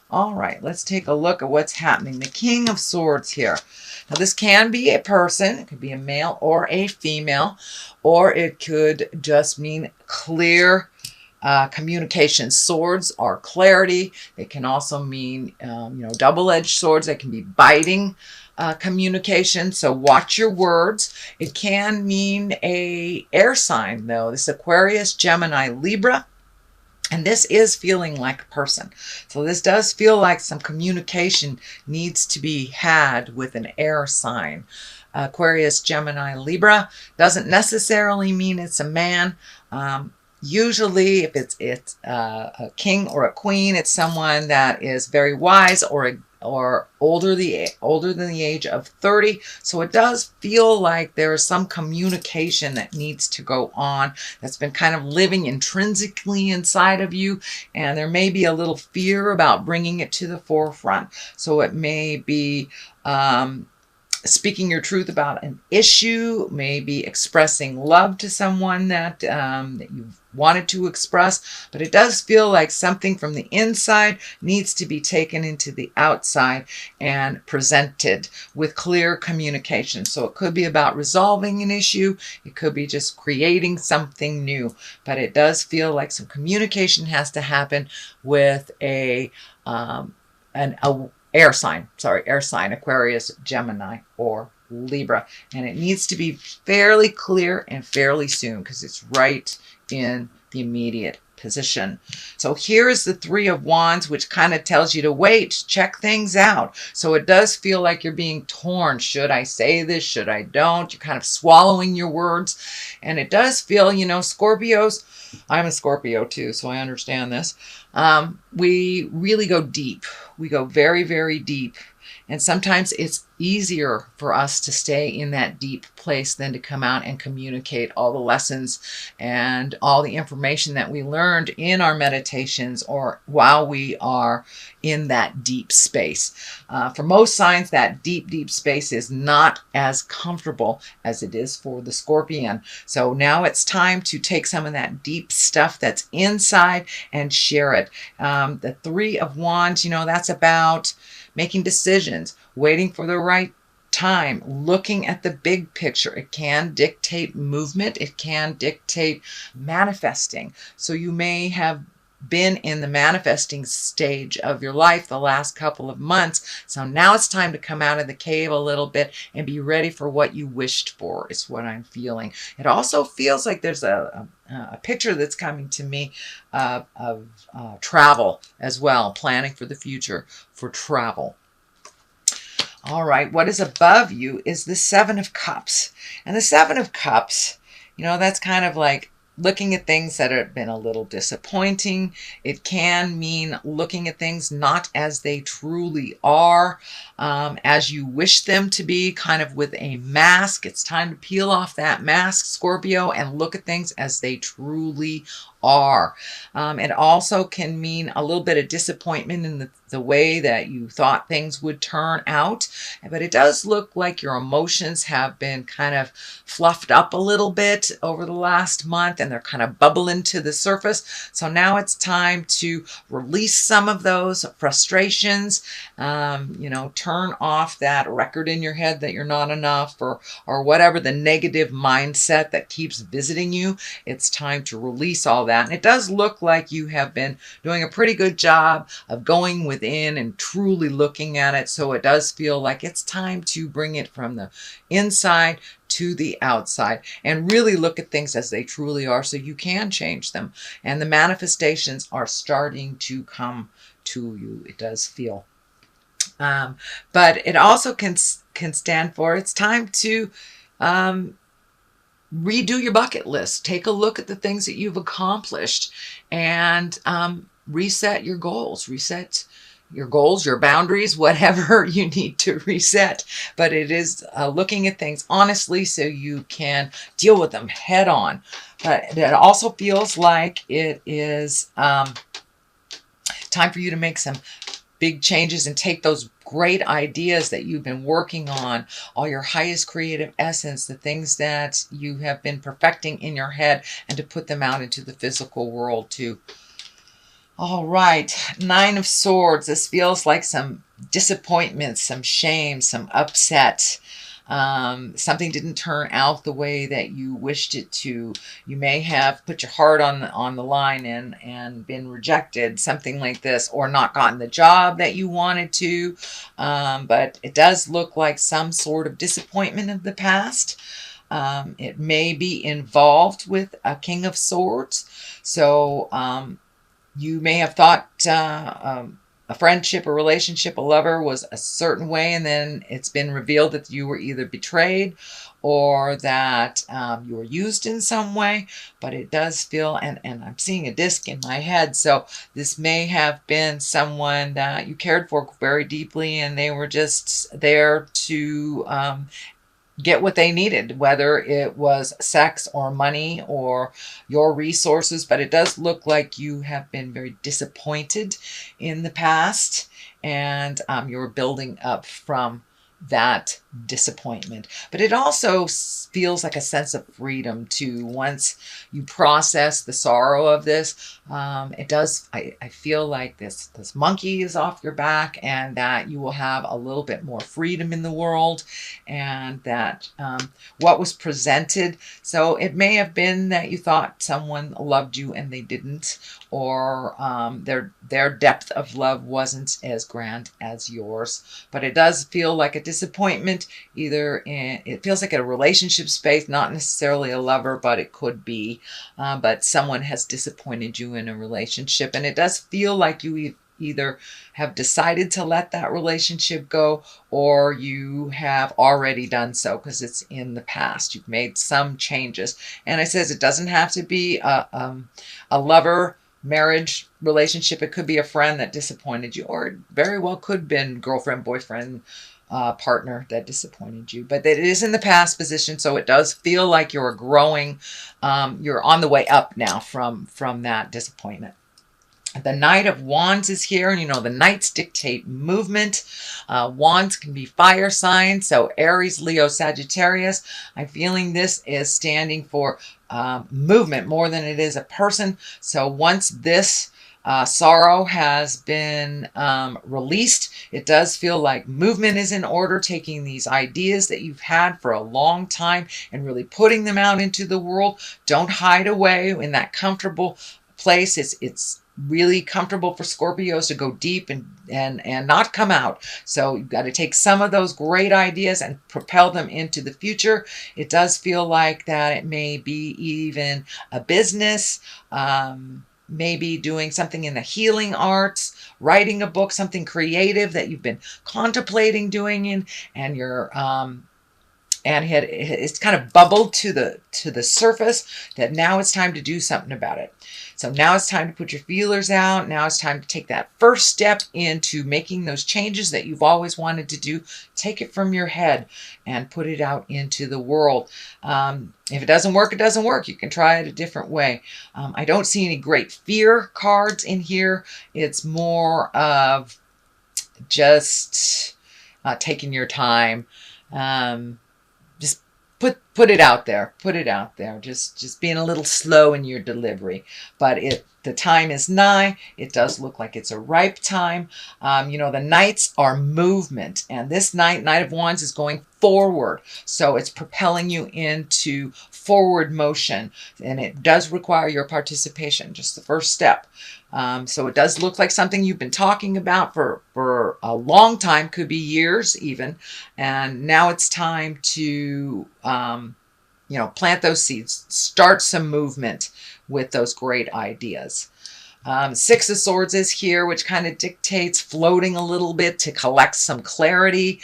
All right, let's take a look at what's happening. The King of Swords here. Now, this can be a person. It could be a male or a female, or it could just mean clear communication. Swords are clarity. They can also mean, double-edged swords. They can be biting communication. So watch your words. It can mean a air sign, though. This Aquarius, Gemini, Libra. And this is feeling like a person. So this does feel like some communication needs to be had with an air sign. Aquarius, Gemini, Libra doesn't necessarily mean it's a man. Usually, if it's a king or a queen, it's someone that is very wise or older than the age of 30. So it does feel like there is some communication that needs to go on that's been kind of living intrinsically inside of you, and there may be a little fear about bringing it to the forefront. So it may be speaking your truth about an issue, maybe expressing love to someone that you've wanted to express, but it does feel like something from the inside needs to be taken into the outside and presented with clear communication. So it could be about resolving an issue, it could be just creating something new, but it does feel like some communication has to happen with an air sign, Aquarius, Gemini, or Libra. And it needs to be fairly clear and fairly soon because it's right in the immediate position. So here is the Three of Wands, which kind of tells you to wait, check things out. So it does feel like you're being torn. Should I say this? Should I don't? You're kind of swallowing your words. And it does feel, Scorpios, I'm a Scorpio too, so I understand this. We really go deep. We go very, very deep. And sometimes it's easier for us to stay in that deep place than to come out and communicate all the lessons and all the information that we learned in our meditations or while we are in that deep space. For most signs, that deep, deep space is not as comfortable as it is for the Scorpion. So now it's time to take some of that deep stuff that's inside and share it. The Three of Wands, that's about making decisions, waiting for the right time, looking at the big picture. It can dictate movement. It can dictate manifesting. So you may have been in the manifesting stage of your life the last couple of months. So now it's time to come out of the cave a little bit and be ready for what you wished for, is what I'm feeling. It also feels like there's a picture that's coming to me of travel as well, planning for the future for travel. All right, what is above you is the Seven of Cups. And the Seven of Cups, that's kind of like looking at things that have been a little disappointing. It can mean looking at things not as they truly are, as you wish them to be, kind of with a mask. It's time to peel off that mask, Scorpio, and look at things as they truly are. It also can mean a little bit of disappointment in the way that you thought things would turn out. But it does look like your emotions have been kind of fluffed up a little bit over the last month, and they're kind of bubbling to the surface. So now it's time to release some of those frustrations, turn off that record in your head that you're not enough, or whatever the negative mindset that keeps visiting you. It's time to release all that. And it does look like you have been doing a pretty good job of going within and truly looking at it. So it does feel like it's time to bring it from the inside to the outside and really look at things as they truly are so you can change them. And the manifestations are starting to come to you, it does feel. But it also can stand for it's time to redo your bucket list. Take a look at the things that you've accomplished and reset your goals. Reset your goals, your boundaries, whatever you need to reset. But it is looking at things honestly so you can deal with them head on. But it also feels like it is time for you to make some big changes and take those great ideas that you've been working on, all your highest creative essence, the things that you have been perfecting in your head, and to put them out into the physical world too. All right, Nine of Swords. This feels like some disappointment, some shame, some upset. Something didn't turn out the way that you wished it to. You may have put your heart on the line and been rejected, something like this, or not gotten the job that you wanted to. But it does look like some sort of disappointment of the past. It may be involved with a King of Swords. So you may have thought a friendship, a relationship, a lover was a certain way, and then it's been revealed that you were either betrayed or that you were used in some way. But it does feel, and I'm seeing a disc in my head, so this may have been someone that you cared for very deeply, and they were just there to get what they needed, whether it was sex or money or your resources. But it does look like you have been very disappointed in the past, and you're building up from that disappointment. But it also feels like a sense of freedom too. Once you process the sorrow of this, it does, I feel like this monkey is off your back, and that you will have a little bit more freedom in the world, and that what was presented, so it may have been that you thought someone loved you and they didn't, or their depth of love wasn't as grand as yours. But it does feel like a disappointment, either in, it feels like a relationship space, not necessarily a lover, but it could be. But someone has disappointed you in a relationship, and it does feel like you either have decided to let that relationship go, or you have already done so because it's in the past. You've made some changes. And it says it doesn't have to be a lover, marriage, relationship. It could be a friend that disappointed you, or it very well could have been girlfriend, boyfriend, partner that disappointed you. But it is in the past position, so it does feel like you're growing. You're on the way up now from that disappointment. The Knight of Wands is here, and you know the Knights dictate movement. Wands can be fire signs, so Aries, Leo, Sagittarius. I'm feeling this is standing for movement more than it is a person. So once this sorrow has been released, it does feel like movement is in order, taking these ideas that you've had for a long time and really putting them out into the world. Don't hide away in that comfortable place. It's really comfortable for Scorpios to go deep and not come out. So you've got to take some of those great ideas and propel them into the future. It does feel like that it may be even a business, maybe doing something in the healing arts, writing a book, something creative that you've been contemplating doing, and you're and it's kind of bubbled to the surface that now it's time to do something about it. So now it's time to put your feelers out. Now it's time to take that first step into making those changes that you've always wanted to do. Take it from your head and put it out into the world. If it doesn't work, it doesn't work. You can try it a different way. I don't see any great fear cards in here. It's more of just taking your time. Just put it out there. Put it out there. Just being a little slow in your delivery. But the time is nigh. It does look like it's a ripe time. You know, the Knights are movement. And this Knight of Wands, is going forward. So it's propelling you into forward motion. And it does require your participation. Just the first step. So it does look like something you've been talking about for a long time, could be years even. And now it's time to, you know, plant those seeds, start some movement with those great ideas. Six of Swords is here, which kind of dictates floating a little bit to collect some clarity.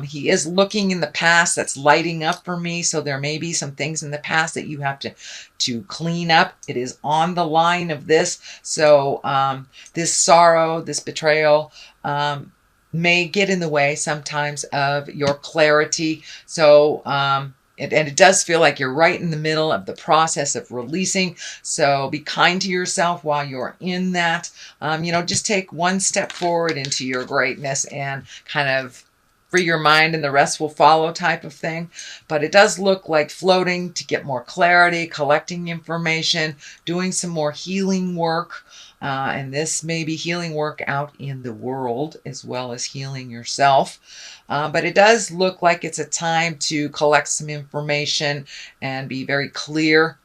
He is looking in the past. That's lighting up for me. So there may be some things in the past that you have to clean up. It is on the line of this. So this sorrow, this betrayal, may get in the way sometimes of your clarity. So and it does feel like you're right in the middle of the process of releasing. So be kind to yourself while you're in that. You know, just take one step forward into your greatness and kind of free your mind and the rest will follow type of thing. But it does look like floating to get more clarity, collecting information, doing some more healing work. And this may be healing work out in the world as well as healing yourself. But it does look like it's a time to collect some information and be very clear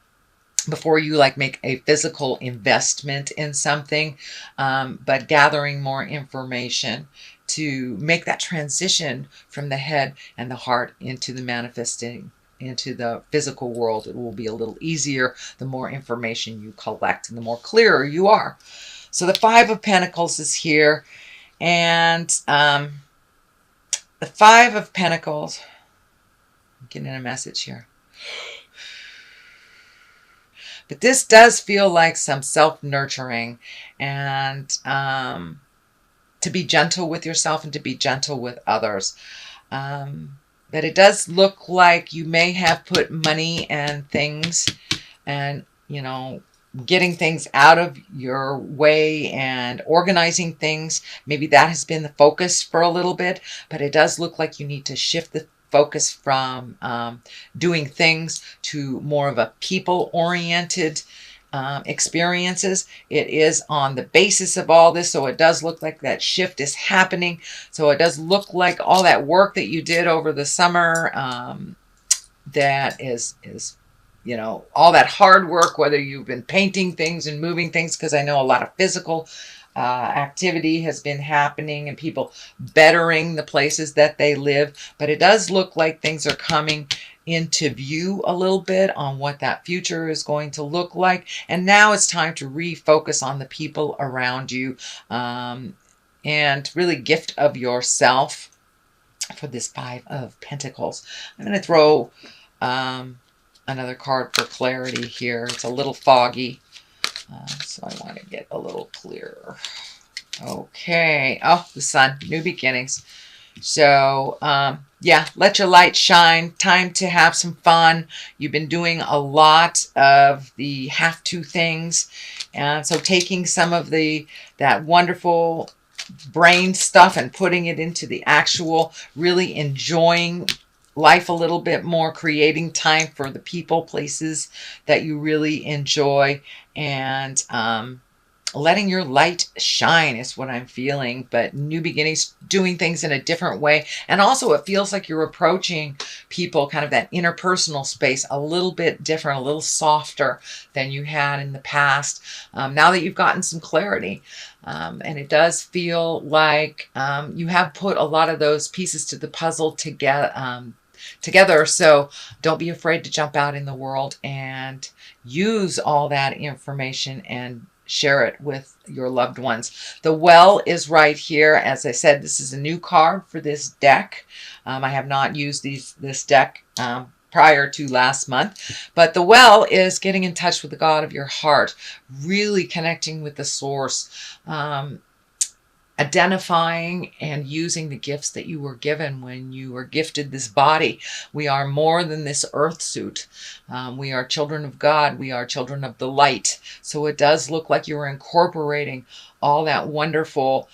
before you like make a physical investment in something, but gathering more information to make that transition from the head and the heart into the manifesting, into the physical world. It will be a little easier the more information you collect and the more clearer you are. So the Five of Pentacles is here, and the Five of Pentacles, I'm getting a message here. But this does feel like some self-nurturing and to be gentle with yourself and to be gentle with others. But it does look like you may have put money and things and, you know, getting things out of your way and organizing things. Maybe that has been the focus for a little bit, but it does look like you need to shift the focus from doing things to more of a people-oriented experiences. It is on the basis of all this, so it does look like that shift is happening. So it does look like all that work that you did over the summer, that is you know, all that hard work, whether you've been painting things and moving things, because I know a lot of physical activity has been happening and people bettering the places that they live. But it does look like things are coming into view a little bit on what that future is going to look like. And now it's time to refocus on the people around you, and really gift of yourself for this Five of Pentacles. I'm going to throw another card for clarity here. It's a little foggy. So I want to get a little clearer. Okay. Oh, the Sun. New beginnings. So, yeah, let your light shine. Time to have some fun. You've been doing a lot of the have to things. And so taking some of that wonderful brain stuff and putting it into the actual, really enjoying life a little bit more, creating time for the people, places that you really enjoy, and letting your light shine is what I'm feeling. But new beginnings, doing things in a different way. And also it feels like you're approaching people, kind of that interpersonal space, a little bit different, a little softer than you had in the past, now that you've gotten some clarity. And it does feel like you have put a lot of those pieces to the puzzle together. So don't be afraid to jump out in the world and use all that information and share it with your loved ones. The Well is right here. As I said, this is a new card for this deck. I have not used this deck prior to last month. But the Well is getting in touch with the God of your heart, really connecting with the source, identifying and using the gifts that you were given when you were gifted this body. We are more than this earth suit. We are children of God. We are children of the light. So it does look like you're incorporating all that wonderful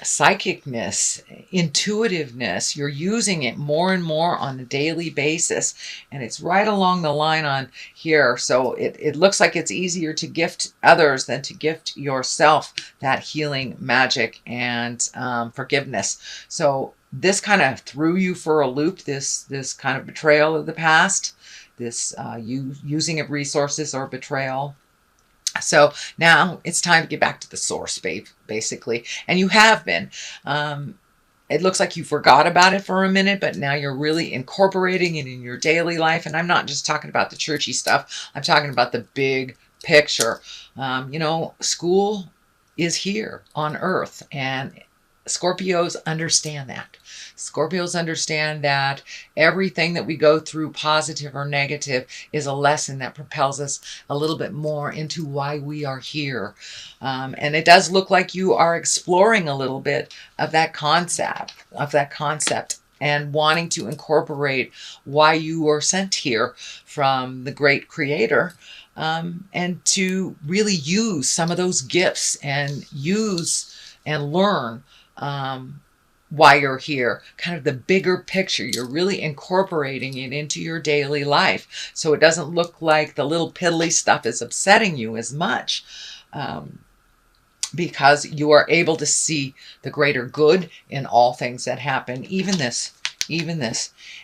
psychicness, intuitiveness. You're using it more and more on a daily basis, and it's right along the line on here. So it looks like it's easier to gift others than to gift yourself that healing magic and forgiveness. So this kind of threw you for a loop, this kind of betrayal of the past, this using of resources or betrayal. So now it's time to get back to the source, basically. And you have been. It looks like you forgot about it for a minute, but now you're really incorporating it in your daily life. And I'm not just talking about the churchy stuff. I'm talking about the big picture. You know, school is here on Earth, and Scorpios understand that. Scorpios understand that everything that we go through, positive or negative, is a lesson that propels us a little bit more into why we are here. And it does look like you are exploring a little bit of that concept, and wanting to incorporate why you were sent here from the great creator, and to really use some of those gifts and use and learn why you're here, kind of the bigger picture. You're really incorporating it into your daily life. So it doesn't look like the little piddly stuff is upsetting you as much. Because you are able to see the greater good in all things that happen, even this.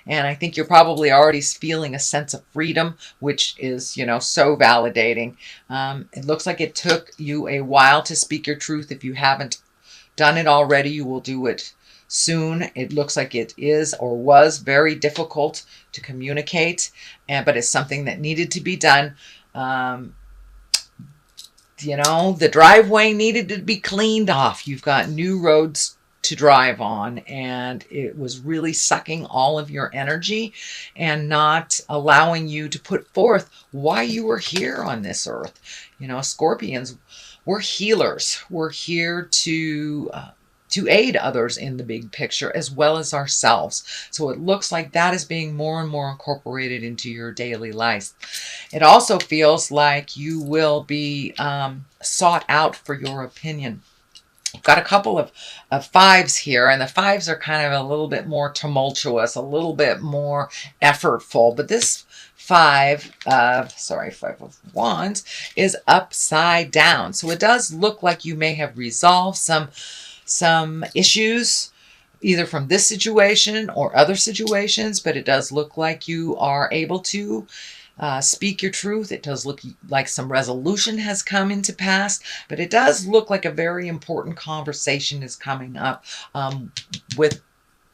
And I think you're probably already feeling a sense of freedom, which is, you know, so validating. It looks like it took you a while to speak your truth. If you haven't done it already, you will do it soon. It looks like it is or was very difficult to communicate, but it's something that needed to be done. You know, the driveway needed to be cleaned off. You've got new roads to drive on, and it was really sucking all of your energy and not allowing you to put forth why you were here on this earth. You know, Scorpions, we're healers. We're here to aid others in the big picture as well as ourselves. So it looks like that is being more and more incorporated into your daily life. It also feels like you will be sought out for your opinion. You've got a couple of fives here, and the fives are kind of a little bit more tumultuous, a little bit more effortful. But this five of wands is upside down. So it does look like you may have resolved some issues, either from this situation or other situations, but it does look like you are able to speak your truth. It does look like some resolution has come into pass, but it does look like a very important conversation is coming up with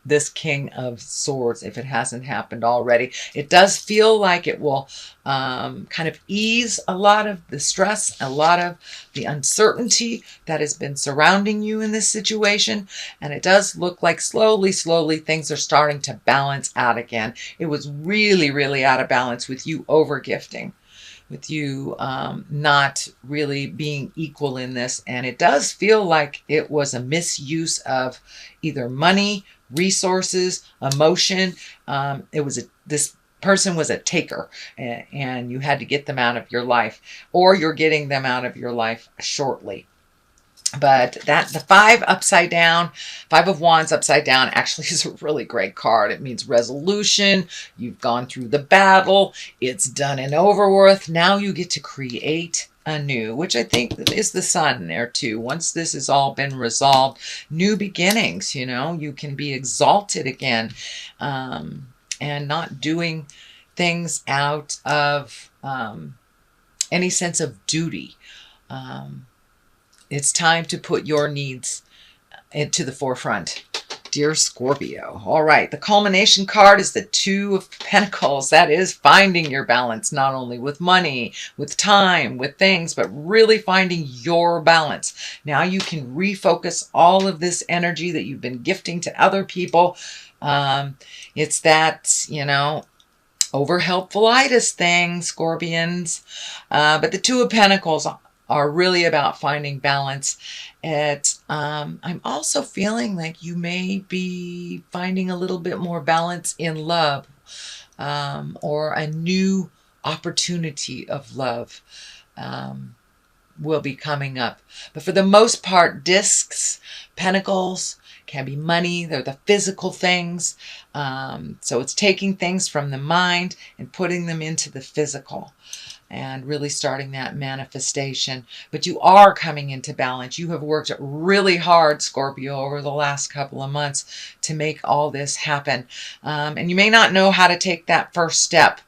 this King of Swords, if it hasn't happened already. It does feel like it will kind of ease a lot of the stress, a lot of the uncertainty that has been surrounding you in this situation. And it does look like slowly things are starting to balance out again. It was really, really out of balance with you over gifting, with you not really being equal in this. And it does feel like it was a misuse of either money, resources, emotion. This person was a taker, and you had to get them out of your life, or you're getting them out of your life shortly. But the five of wands upside down actually is a really great card. It means resolution. You've gone through the battle. It's done and over with. Now you get to create anew, which I think is the sun there too. Once this has all been resolved, new beginnings, you know, you can be exalted again, and not doing things out of any sense of duty. It's time to put your needs into the forefront, dear Scorpio. All right, the culmination card is the Two of Pentacles. That is finding your balance, not only with money, with time, with things, but really finding your balance. Now you can refocus all of this energy that you've been gifting to other people. It's that, you know, over helpfulitis thing, Scorpions. But the Two of Pentacles are really about finding balance. I'm also feeling like you may be finding a little bit more balance in love, or a new opportunity of love will be coming up. But for the most part, discs, pentacles can be money. They're the physical things. So it's taking things from the mind and putting them into the physical, and really starting that manifestation. But you are coming into balance. You have worked really hard, Scorpio, over the last couple of months to make all this happen. And you may not know how to take that first step.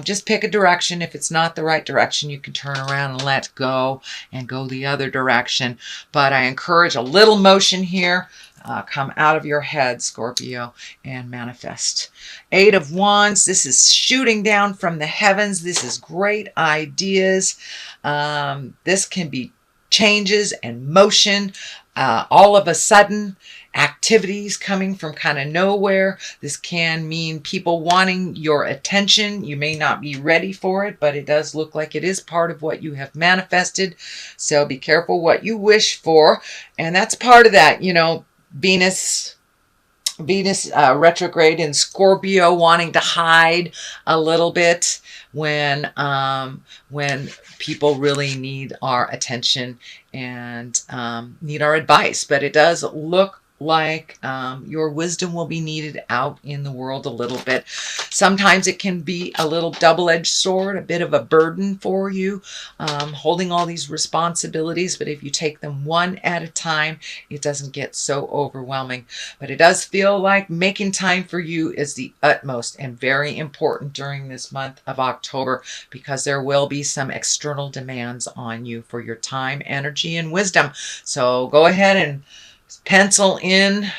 Just pick a direction. If it's not the right direction, you can turn around and let go and go the other direction. But I encourage a little motion here. Come out of your head, Scorpio, and manifest. Eight of Wands. This is shooting down from the heavens. This is great ideas. This can be changes and motion. All of a sudden, activities coming from kind of nowhere. This can mean people wanting your attention. You may not be ready for it, but it does look like it is part of what you have manifested. So be careful what you wish for. And that's part of that, you know, Venus retrograde in Scorpio, wanting to hide a little bit when people really need our attention and need our advice. But it does look like your wisdom will be needed out in the world a little bit. Sometimes it can be a little double-edged sword, a bit of a burden for you, holding all these responsibilities. But if you take them one at a time, it doesn't get so overwhelming. But it does feel like making time for you is the utmost and very important during this month of October, because there will be some external demands on you for your time, energy, and wisdom. So go ahead and pencil in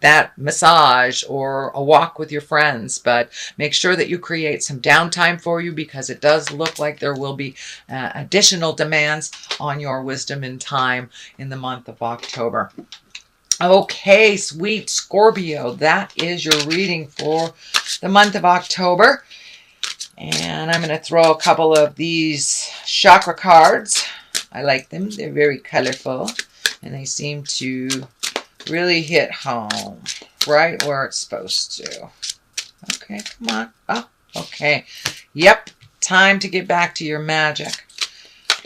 that massage or a walk with your friends, but make sure that you create some downtime for you, because it does look like there will be additional demands on your wisdom and time in the month of October. Okay, sweet Scorpio, that is your reading for the month of October. And I'm going to throw a couple of these chakra cards. I like them. They're very colorful, and they seem to really hit home right where it's supposed to. Okay, come on. Oh, okay. Yep, time to get back to your magic.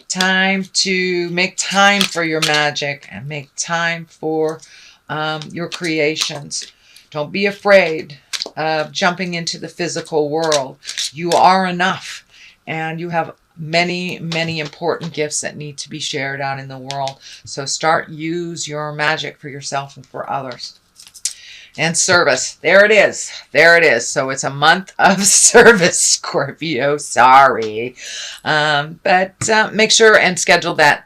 Time to make time for your magic and make time for your creations. Don't be afraid of jumping into the physical world. You are enough, and you have many, many important gifts that need to be shared out in the world. So use your magic for yourself and for others. And service. There it is. There it is. So it's a month of service, Scorpio. Sorry. But make sure and schedule that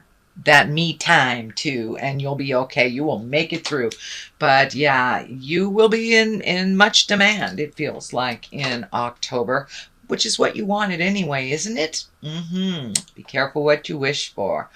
me time too, and you'll be okay. You will make it through. But yeah, you will be in much demand, it feels like, in October, which is what you wanted anyway, isn't it? Be careful what you wish for.